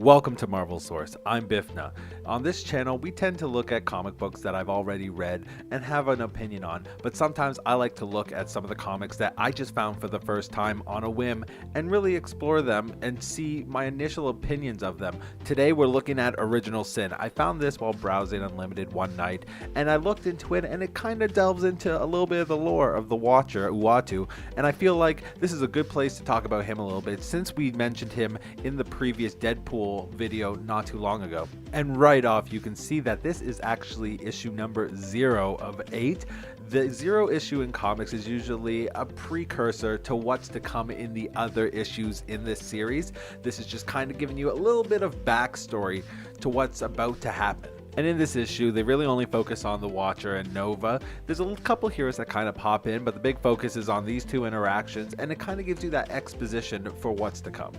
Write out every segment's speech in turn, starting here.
Welcome to Marvel Source. I'm Bifna. On this channel, we tend to look at comic books that I've already read and have an opinion on, but sometimes I like to look at some of the comics that I just found for the first time on a whim and really explore them and see my initial opinions of them. Today we're looking at Original Sin. I found this while browsing Unlimited one night, and I looked into it, and it kind of delves into a little bit of the lore of the Watcher, Uatu, and I feel like this is a good place to talk about him a little bit since we mentioned him in the previous Deadpool video not too long ago. And right off, you can see that this is actually issue number 0 of 8. The 0 issue in comics is usually a precursor to what's to come in the other issues in this series. This is just kind of giving you a little bit of backstory to what's about to happen. And in this issue, they really only focus on the Watcher and Nova. There's a couple heroes that kind of pop in, but the big focus is on these two interactions, and it kind of gives you that exposition for what's to come.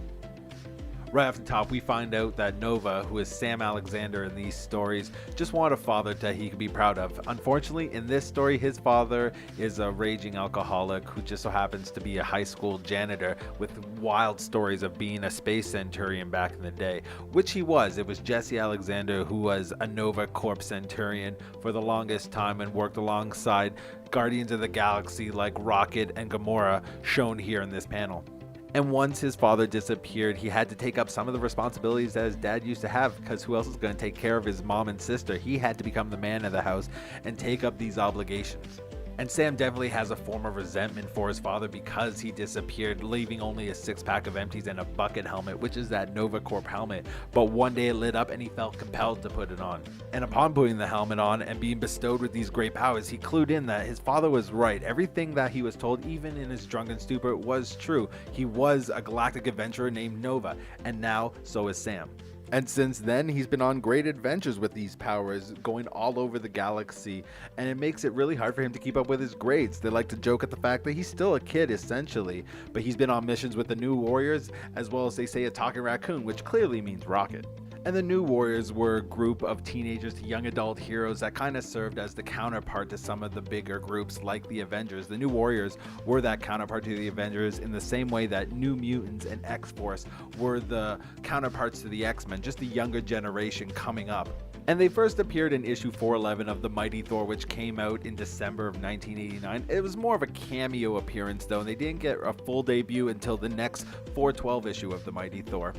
Right off the top, we find out that Nova, who is Sam Alexander in these stories, just wanted a father that he could be proud of. Unfortunately, in this story, his father is a raging alcoholic who just so happens to be a high school janitor with wild stories of being a space centurion back in the day, which he was. It was Jesse Alexander who was a Nova Corps centurion for the longest time and worked alongside Guardians of the Galaxy like Rocket and Gamora, shown here in this panel. And once his father disappeared, he had to take up some of the responsibilities that his dad used to have, because who else was going to take care of his mom and sister? He had to become the man of the house and take up these obligations. And Sam definitely has a form of resentment for his father because he disappeared, leaving only a six-pack of empties and a bucket helmet, which is that Nova Corp helmet. But one day it lit up and he felt compelled to put it on. And upon putting the helmet on and being bestowed with these great powers, he clued in that his father was right. Everything that he was told, even in his drunken stupor, was true. He was a galactic adventurer named Nova, and now so is Sam. And since then, he's been on great adventures with these powers, going all over the galaxy, and it makes it really hard for him to keep up with his grades. They like to joke at the fact that he's still a kid, essentially, but he's been on missions with the New Warriors, as well as they say a talking raccoon, which clearly means Rocket. And the New Warriors were a group of teenagers to young adult heroes that kind of served as the counterpart to some of the bigger groups like the Avengers. The New Warriors were that counterpart to the Avengers in the same way that New Mutants and X-Force were the counterparts to the X-Men, just the younger generation coming up. And they first appeared in issue 411 of The Mighty Thor, which came out in December of 1989. It was more of a cameo appearance though, and they didn't get a full debut until the next 412 issue of The Mighty Thor.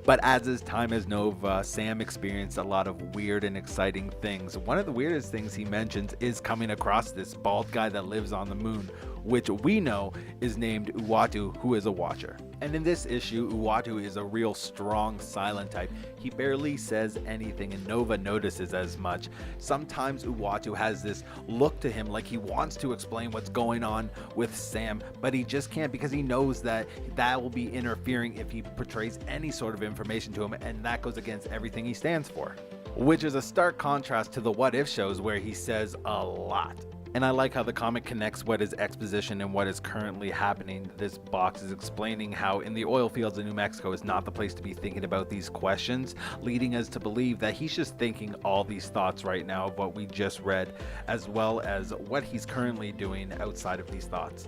But as his time as Nova, Sam experienced a lot of weird and exciting things. One of the weirdest things he mentions is coming across this bald guy that lives on the moon, which we know is named Uatu, who is a Watcher. And in this issue, Uatu is a real strong silent type. He barely says anything, and Nova notices as much. Sometimes Uatu has this look to him like he wants to explain what's going on with Sam, but he just can't because he knows that that will be interfering if he portrays any sort of information to him, and that goes against everything he stands for. Which is a stark contrast to the What If shows where he says a lot. And I like how the comic connects what is exposition and what is currently happening. This box is explaining how in the oil fields of New Mexico is not the place to be thinking about these questions, leading us to believe that he's just thinking all these thoughts right now of what we just read, as well as what he's currently doing outside of these thoughts.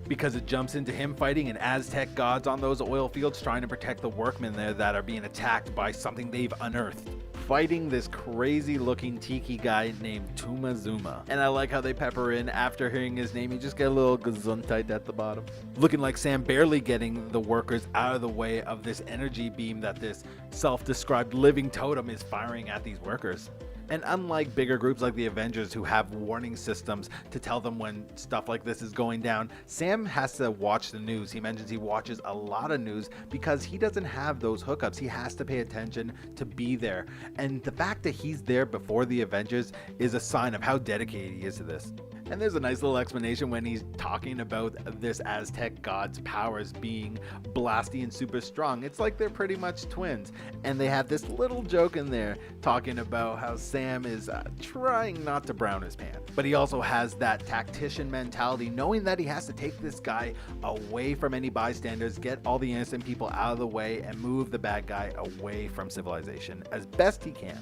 Because it jumps into him fighting an Aztec gods on those oil fields, trying to protect the workmen there that are being attacked by something they've unearthed. Fighting this crazy looking tiki guy named Tumazuma. And I like how they pepper in, after hearing his name, you just get a little gesundheit at the bottom. Looking like Sam barely getting the workers out of the way of this energy beam that this self-described living totem is firing at these workers. And unlike bigger groups like the Avengers who have warning systems to tell them when stuff like this is going down, Sam has to watch the news. He mentions he watches a lot of news because he doesn't have those hookups. He has to pay attention to be there. And the fact that he's there before the Avengers is a sign of how dedicated he is to this. And there's a nice little explanation when he's talking about this Aztec god's powers being blasty and super strong. It's like they're pretty much twins. And they have this little joke in there talking about how Sam is trying not to brown his pants. But he also has that tactician mentality, knowing that he has to take this guy away from any bystanders, get all the innocent people out of the way, and move the bad guy away from civilization as best he can.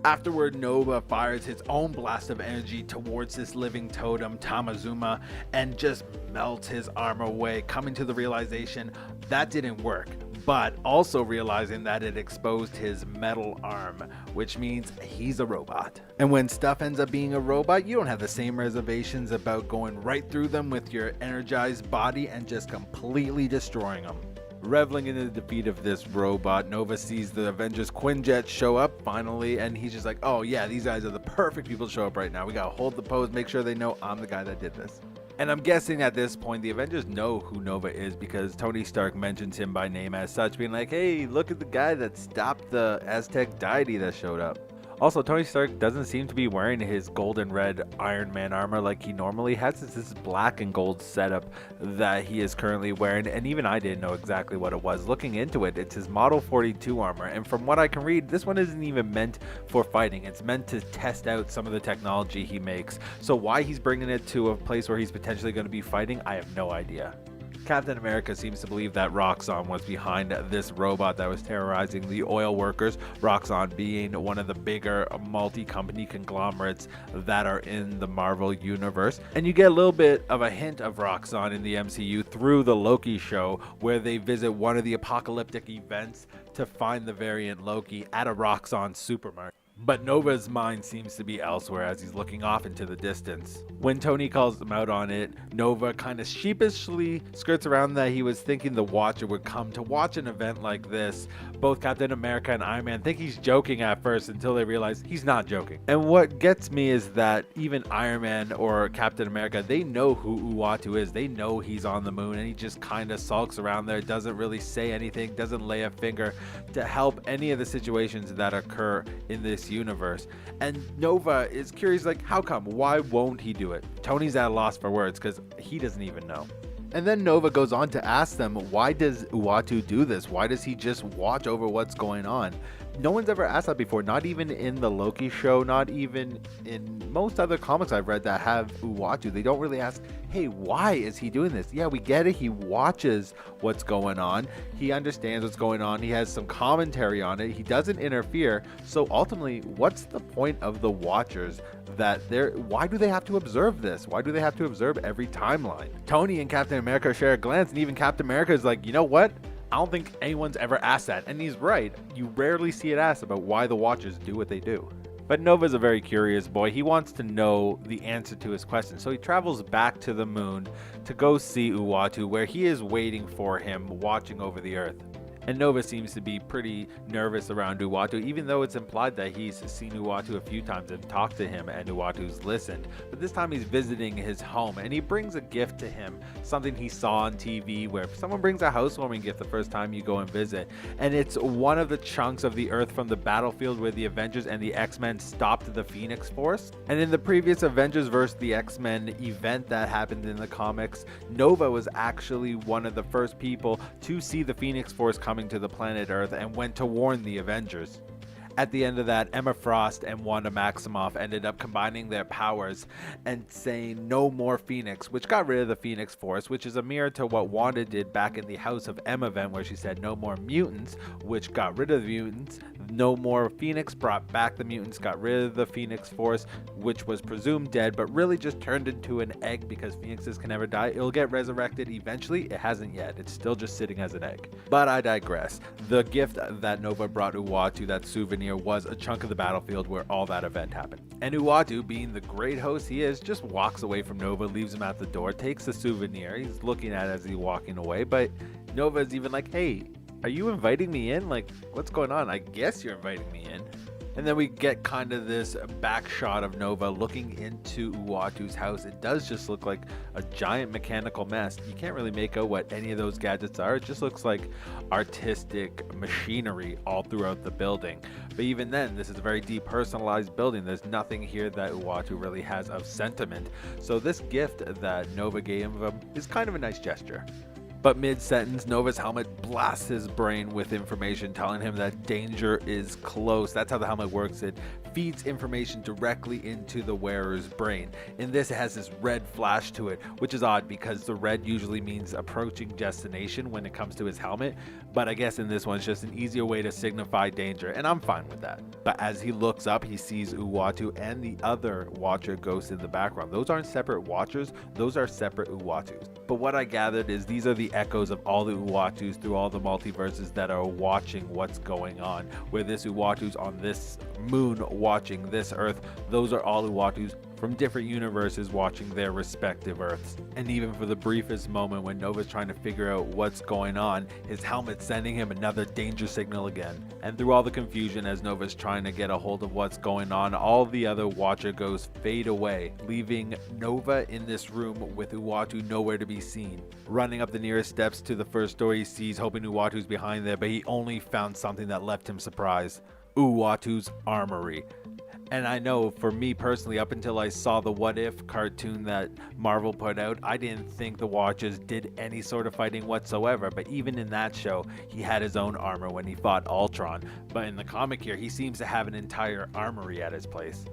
Afterward, Nova fires his own blast of energy towards this living totem, Tamazuma, and just melts his armor away, coming to the realization that didn't work. but also realizing that it exposed his metal arm, which means he's a robot. And when stuff ends up being a robot, you don't have the same reservations about going right through them with your energized body and just completely destroying them. Reveling in the defeat of this robot, Nova sees the Avengers Quinjet show up finally, and he's just like, oh yeah, these guys are the perfect people to show up right now. We gotta hold the pose, make sure they know I'm the guy that did this. And I'm guessing at this point the Avengers know who Nova is because Tony Stark mentions him by name as such, being like, hey, look at the guy that stopped the Aztec deity that showed up. Also, Tony Stark doesn't seem to be wearing his gold and red Iron Man armor like he normally has. It's this black and gold setup that he is currently wearing, and even I didn't know exactly what it was. Looking into it, it's his Model 42 armor, and from what I can read, this one isn't even meant for fighting. It's meant to test out some of the technology he makes. So why he's bringing it to a place where he's potentially going to be fighting, I have no idea. Captain America seems to believe that Roxxon was behind this robot that was terrorizing the oil workers, Roxxon being one of the bigger multi-company conglomerates that are in the Marvel universe. And you get a little bit of a hint of Roxxon in the MCU through the Loki show, where they visit one of the apocalyptic events to find the variant Loki at a Roxxon supermarket. But Nova's mind seems to be elsewhere as he's looking off into the distance. When Tony calls him out on it, Nova kind of sheepishly skirts around that he was thinking the Watcher would come to watch an event like this. Both Captain America and Iron Man think he's joking at first until they realize he's not joking. And what gets me is that even Iron Man or Captain America, they know who Uatu is. They know he's on the moon, and he just kind of sulks around there, doesn't really say anything, doesn't lay a finger to help any of the situations that occur in this universe. And Nova is curious, like, how come? Why won't he do it? Tony's at a loss for words because he doesn't even know. And then Nova goes on to ask them, why does Uatu do this? Why does he just watch over what's going on? No one's ever asked that before, not even in the Loki show, not even in most other comics I've read that have Uatu. They don't really ask, hey, why is he doing this? Yeah, we get it. He watches what's going on. He understands what's going on. He has some commentary on it. He doesn't interfere. So ultimately, what's the point of the Watchers? Why do they have to observe this? Why do they have to observe every timeline? Tony and Captain America share a glance, and even Captain America is like, you know what? I don't think anyone's ever asked that, and he's right. You rarely see it asked about why the Watchers do what they do. But Nova's a very curious boy. He wants to know the answer to his question, so he travels back to the moon to go see Uatu, where he is waiting for him, watching over the Earth. And Nova seems to be pretty nervous around Uatu, even though it's implied that he's seen Uatu a few times and talked to him, and Uatu's listened. But this time he's visiting his home, and he brings a gift to him, something he saw on TV, where someone brings a housewarming gift the first time you go and visit. And it's one of the chunks of the Earth from the battlefield where the Avengers and the X-Men stopped the Phoenix Force. And in the previous Avengers vs. the X-Men event that happened in the comics, Nova was actually one of the first people to see the Phoenix Force coming to the planet Earth and went to warn the Avengers. At the end of that, Emma Frost and Wanda Maximoff ended up combining their powers and saying no more Phoenix, which got rid of the Phoenix Force, which is a mirror to what Wanda did back in the House of M event, where she said no more mutants, which got rid of the mutants. No more Phoenix brought back the mutants, got rid of the Phoenix Force, which was presumed dead, but really just turned into an egg because Phoenixes can never die. It'll get resurrected eventually. It hasn't yet. It's still just sitting as an egg. But I digress. The gift that Nova brought Uatu, that souvenir, was a chunk of the battlefield where all that event happened. And Uatu, being the great host he is, just walks away from Nova, leaves him at the door, takes the souvenir. He's looking at it as he's walking away, but Nova's even like, hey, are you inviting me in? Like, what's going on? I guess you're inviting me in. And then we get kind of this back shot of Nova looking into Uatu's house. It does just look like a giant mechanical mess. You can't really make out what any of those gadgets are. It just looks like artistic machinery all throughout the building. But even then, this is a very depersonalized building. There's nothing here that Uatu really has of sentiment. So this gift that Nova gave him is kind of a nice gesture. But mid-sentence, Nova's helmet blasts his brain with information telling him that danger is close. That's how the helmet works. It feeds information directly into the wearer's brain. In this, it has this red flash to it, which is odd because the red usually means approaching destination when it comes to his helmet. But I guess in this one, it's just an easier way to signify danger, and I'm fine with that. But as he looks up, he sees Uatu and the other Watcher ghosts in the background. Those aren't separate Watchers, those are separate Uatus. But what I gathered is these are the the echoes of all the Uatus through all the multiverses that are watching what's going on. Where this Uatu's on this moon watching this Earth, those are all Uatus from different universes watching their respective Earths. And even for the briefest moment when Nova's trying to figure out what's going on, his helmet's sending him another danger signal again. And through all the confusion as Nova's trying to get a hold of what's going on, all the other Watcher ghosts fade away, leaving Nova in this room with Uatu nowhere to be seen. Running up the nearest steps to the first door he sees, hoping Uatu's behind there, but he only found something that left him surprised. Uatu's armory. And I know for me personally, up until I saw the What If cartoon that Marvel put out, I didn't think the Watchers did any sort of fighting whatsoever. But even in that show, he had his own armor when he fought Ultron. But in the comic here, he seems to have an entire armory at his place.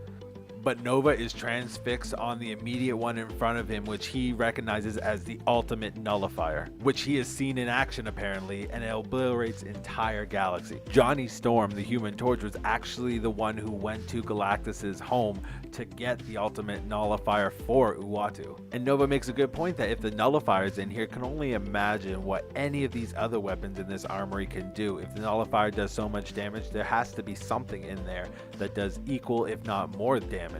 But Nova is transfixed on the immediate one in front of him, which he recognizes as the ultimate nullifier, which he has seen in action apparently, and it obliterates entire galaxy. Johnny Storm, the Human Torch, was actually the one who went to Galactus's home to get the ultimate nullifier for Uatu. And Nova makes a good point that if the nullifier's in here, can only imagine what any of these other weapons in this armory can do. If the nullifier does so much damage, there has to be something in there that does equal if not more damage.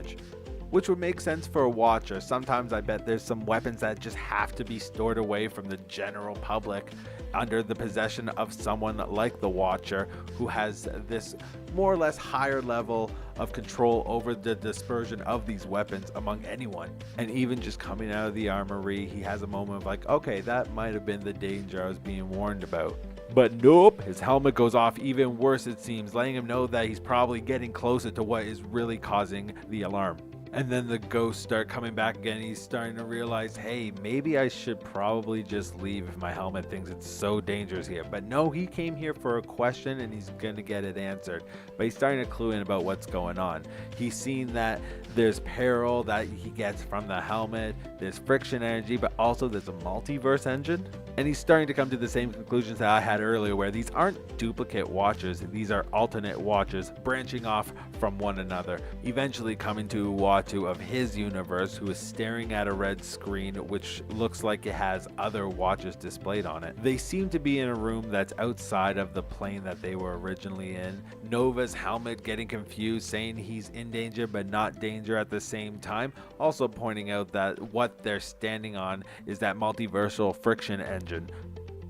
Which would make sense for a Watcher. Sometimes I bet there's some weapons that just have to be stored away from the general public under the possession of someone like the Watcher, who has this more or less higher level of control over the dispersion of these weapons among anyone. And even just coming out of the armory, he has a moment of like, okay, that might have been the danger I was being warned about. But nope, his helmet goes off even worse it seems, letting him know that he's probably getting closer to what is really causing the alarm. And then the ghosts start coming back again. He's starting to realize, hey, maybe I should probably just leave if my helmet thinks it's so dangerous here. But no, he came here for a question and he's going to get it answered. But he's starting to clue in about what's going on. He's seen that there's peril that he gets from the helmet, there's friction energy, but also there's a multiverse engine. And he's starting to come to the same conclusions that I had earlier, where these aren't duplicate Watchers, these are alternate Watchers branching off from one another, eventually coming to Uatu of his universe, who is staring at a red screen which looks like it has other Watchers displayed on it. They seem to be in a room that's outside of the plane that they were originally in. Nova's helmet getting confused, saying he's in danger but not danger at the same time, also pointing out that what they're standing on is that multiversal friction engine.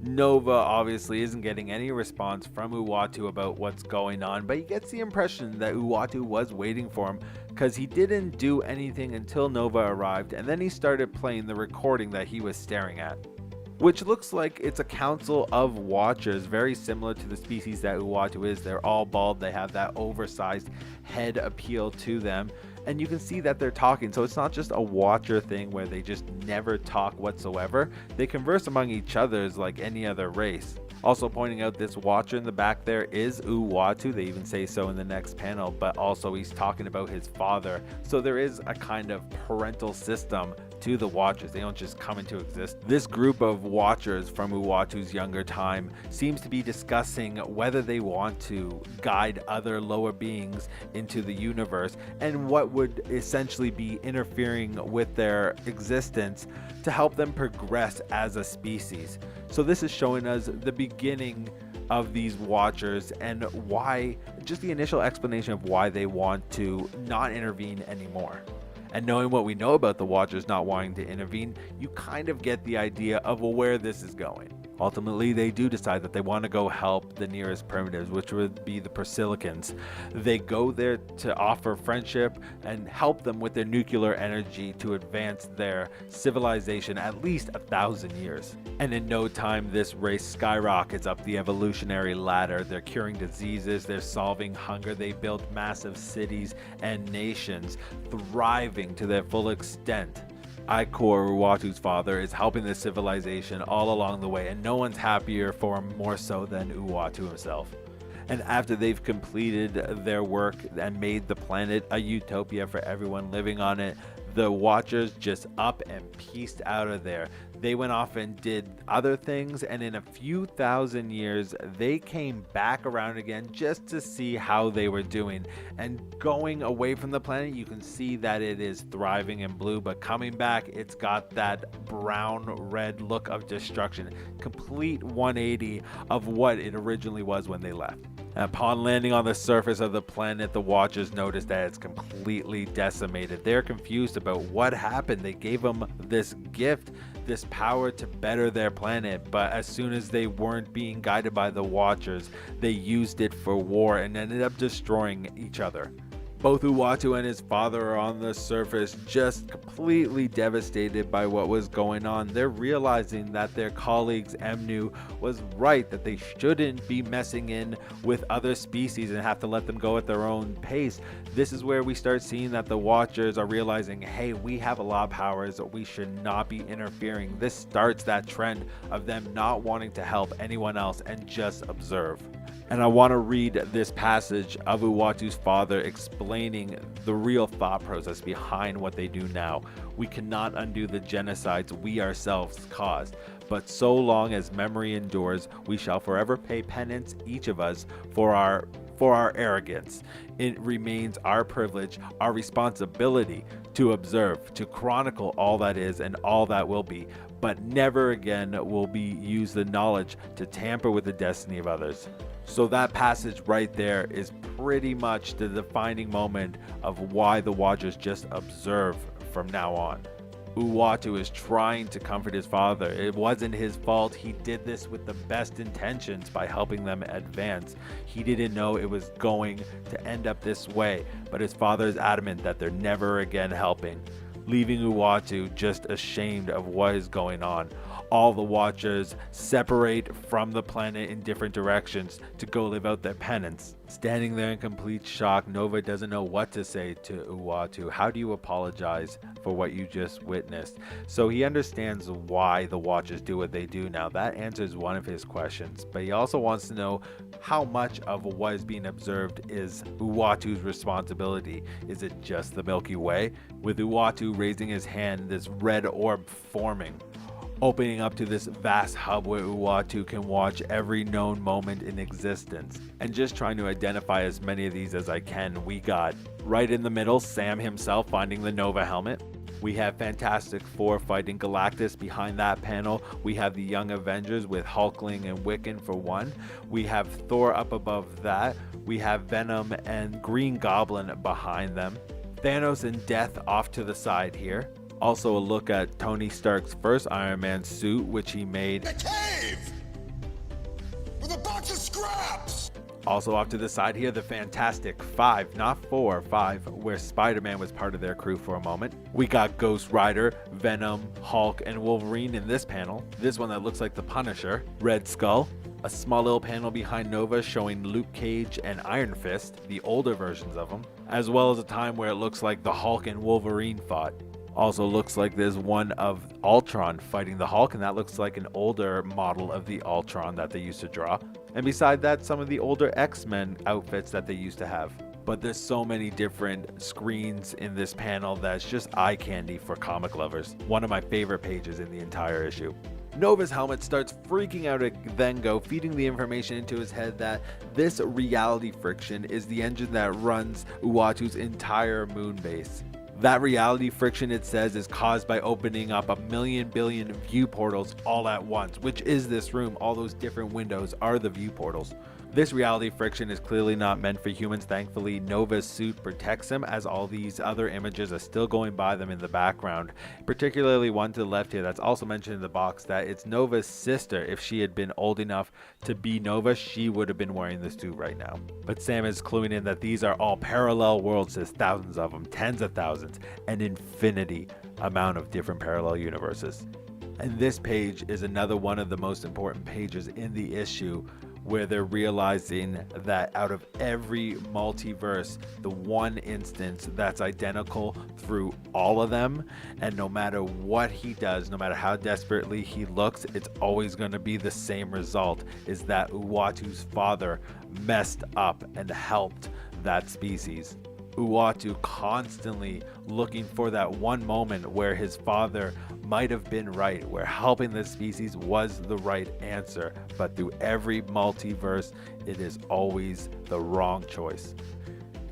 Nova obviously isn't getting any response from Uatu about what's going on, but he gets the impression that Uatu was waiting for him, because he didn't do anything until Nova arrived, and then he started playing the recording that he was staring at, which looks like it's a council of Watchers, very similar to the species that Uatu is. They're all bald, they have that oversized head appeal to them, and you can see that they're talking. So it's not just a Watcher thing where they just never talk whatsoever. They converse among each other like any other race. Also pointing out, this Watcher in the back there is Uatu. They even say so in the next panel, but also he's talking about his father. So there is a kind of parental system to the Watchers. They don't just come into existence. This group of Watchers from Uatu's younger time seems to be discussing whether they want to guide other lower beings into the universe and what would essentially be interfering with their existence to help them progress as a species. So this is showing us the beginning of these Watchers and why, just the initial explanation of why they want to not intervene anymore. And knowing what we know about the Watchers not wanting to intervene, you kind of get the idea of where this is going. Ultimately, they do decide that they want to go help the nearest primitives, which would be the Persilicans. They go there to offer friendship and help them with their nuclear energy to advance their civilization at least 1,000 years. And in no time, this race skyrockets up the evolutionary ladder. They're curing diseases, they're solving hunger, they build massive cities and nations, thriving to their full extent. Ikor, Uatu's father, is helping this civilization all along the way, and no one's happier for him more so than Uatu himself. And after they've completed their work and made the planet a utopia for everyone living on it, The Watchers just up and pieced out of there. They went off and did other things, and in a few thousand years, they came back around again just to see how they were doing. And going away from the planet, you can see that it is thriving and blue, but coming back, it's got that brown-red look of destruction. Complete 180 of what it originally was when they left. Upon landing on the surface of the planet, the Watchers notice that it's completely decimated. They're confused about what happened. They gave them this gift, this power to better their planet, but as soon as they weren't being guided by the Watchers, they used it for war and ended up destroying each other. Both Uatu and his father are on the surface, just completely devastated by what was going on. They're realizing that their colleagues Emnu was right, that they shouldn't be messing in with other species and have to let them go at their own pace. This is where we start seeing that the Watchers are realizing, hey, we have a lot of powers, we should not be interfering. This starts that trend of them not wanting to help anyone else and just observe. And I want to read this passage of Uatu's father explaining the real thought process behind what they do now. We cannot undo the genocides we ourselves caused, but so long as memory endures, we shall forever pay penance, each of us, for our arrogance. It remains our privilege, our responsibility to observe, to chronicle all that is and all that will be, but never again will we use the knowledge to tamper with the destiny of others. So that passage right there is pretty much the defining moment of why the Watchers just observe from now on. Uatu is trying to comfort his father. It wasn't his fault. He did this with the best intentions by helping them advance. He didn't know it was going to end up this way, but his father is adamant that they're never again helping, leaving Uatu just ashamed of what is going on. All the Watchers separate from the planet in different directions to go live out their penance. Standing there in complete shock, Nova doesn't know what to say to Uatu. How do you apologize for what you just witnessed? So he understands why the Watchers do what they do now. That answers one of his questions, but he also wants to know how much of what is being observed is Uatu's responsibility. Is it just the Milky Way? With Uatu raising his hand, this red orb forming, opening up to this vast hub where Uatu can watch every known moment in existence. And just trying to identify as many of these as I can, we got right in the middle, Sam himself finding the Nova helmet. We have Fantastic Four fighting Galactus behind that panel. We have the Young Avengers with Hulkling and Wiccan for one. We have Thor up above that. We have Venom and Green Goblin behind them. Thanos and Death off to the side here. Also a look at Tony Stark's first Iron Man suit, which he made. A cave! With a box of scraps! Also off to the side here, the Fantastic Five, not four, five, where Spider-Man was part of their crew for a moment. We got Ghost Rider, Venom, Hulk, and Wolverine in this panel. This one that looks like the Punisher, Red Skull. A small little panel behind Nova showing Luke Cage and Iron Fist, the older versions of them, as well as a time where it looks like the Hulk and Wolverine fought. Also looks like there's one of Ultron fighting the Hulk, and that looks like an older model of the Ultron that they used to draw. And beside that, some of the older X-Men outfits that they used to have. But there's so many different screens in this panel that's just eye candy for comic lovers. One of my favorite pages in the entire issue. Nova's helmet starts freaking out at Then-Go, feeding the information into his head that this reality friction is the engine that runs Uatu's entire moon base. That reality friction, it says, is caused by opening up a million billion view portals all at once, which is this room. All those different windows are the view portals. This reality friction is clearly not meant for humans. Thankfully, Nova's suit protects him, as all these other images are still going by them in the background, particularly one to the left here that's also mentioned in the box that it's Nova's sister. If she had been old enough to be Nova, she would have been wearing this suit right now. But Sam is cluing in that these are all parallel worlds. There's thousands of them, tens of thousands, an infinity amount of different parallel universes. And this page is another one of the most important pages in the issue, where they're realizing that out of every multiverse, the one instance that's identical through all of them, and no matter what he does, no matter how desperately he looks, it's always going to be the same result, is that Uatu's father messed up and helped that species. Uatu constantly looking for that one moment where his father might have been right, where helping the species was the right answer, but through every multiverse, it is always the wrong choice.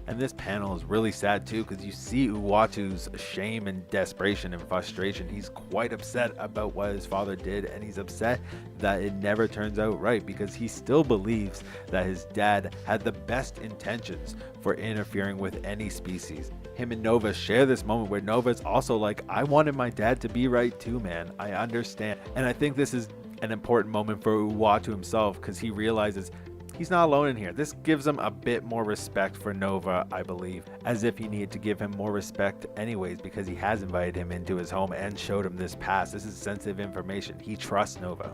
And this panel is really sad too, because you see Uatu's shame and desperation and frustration. He's quite upset about what his father did, and he's upset that it never turns out right, because he still believes that his dad had the best intentions for interfering with any species. Him and Nova share this moment where Nova's also like, I wanted my dad to be right too, man. I understand. And I think this is an important moment for Uatu himself, because he realizes he's not alone in here. This gives him a bit more respect for Nova, I believe, as if he needed to give him more respect anyways, because he has invited him into his home and showed him this past. This is sensitive information. He trusts Nova.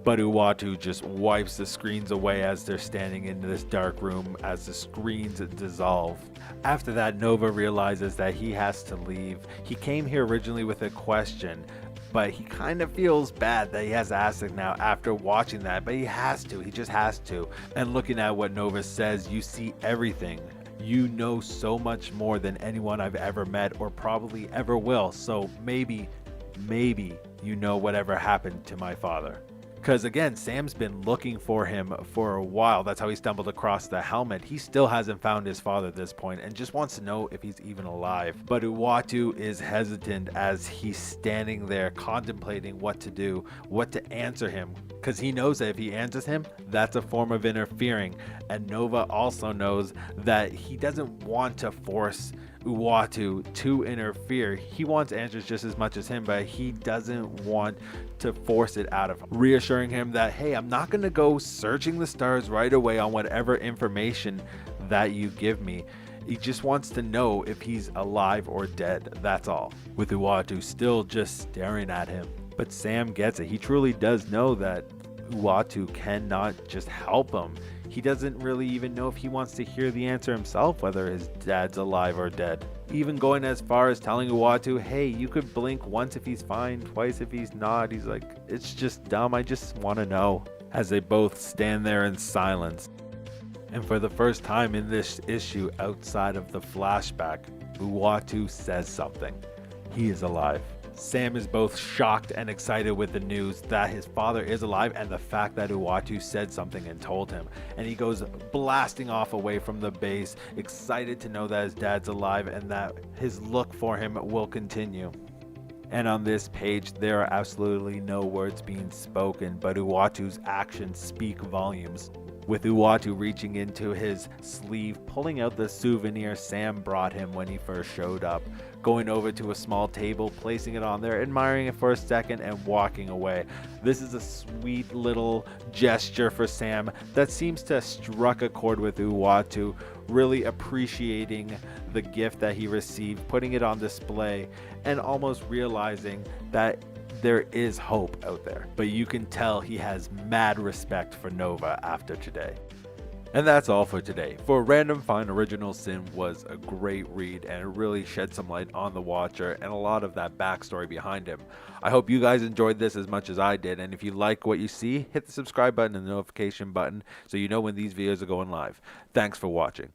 But Uatu just wipes the screens away as they're standing in this dark room as the screens dissolve. After that, Nova realizes that he has to leave. He came here originally with a question, but he kind of feels bad that he has to ask it now after watching that, but he has to, he just has to. And looking at what Nova says, you see everything. You know so much more than anyone I've ever met or probably ever will. So maybe you know whatever happened to my father. Because again, Sam's been looking for him for a while. That's how he stumbled across the helmet. He still hasn't found his father at this point and just wants to know if he's even alive. But Uatu is hesitant as he's standing there contemplating what to do, what to answer him. Because he knows that if he answers him, that's a form of interfering. And Nova also knows that he doesn't want to force Uatu to interfere. He wants answers just as much as him, but he doesn't want to force it out of him. Reassuring him that, hey, I'm not going to go searching the stars right away on whatever information that you give me. He just wants to know if he's alive or dead. That's all. With Uatu still just staring at him. But Sam gets it. He truly does know that Uatu cannot just help him. He doesn't really even know if he wants to hear the answer himself, whether his dad's alive or dead. Even going as far as telling Uatu, hey, you could blink once if he's fine, twice if he's not. He's like, it's just dumb, I just want to know. As they both stand there in silence. And for the first time in this issue outside of the flashback, Uatu says something. He is alive. Sam is both shocked and excited with the news that his father is alive and the fact that Uatu said something and told him. And he goes blasting off away from the base, excited to know that his dad's alive and that his look for him will continue. And on this page, there are absolutely no words being spoken, but Uatu's actions speak volumes. With Uatu reaching into his sleeve, pulling out the souvenir Sam brought him when he first showed up, going over to a small table, placing it on there, admiring it for a second, and walking away. This is a sweet little gesture for Sam that seems to have struck a chord with Uatu, really appreciating the gift that he received, putting it on display, and almost realizing that there is hope out there. But you can tell he has mad respect for Nova after today. And that's all for today. For Random Find, Original Sin was a great read and it really shed some light on the Watcher and a lot of that backstory behind him. I hope you guys enjoyed this as much as I did, and if you like what you see, hit the subscribe button and the notification button so you know when these videos are going live. Thanks for watching.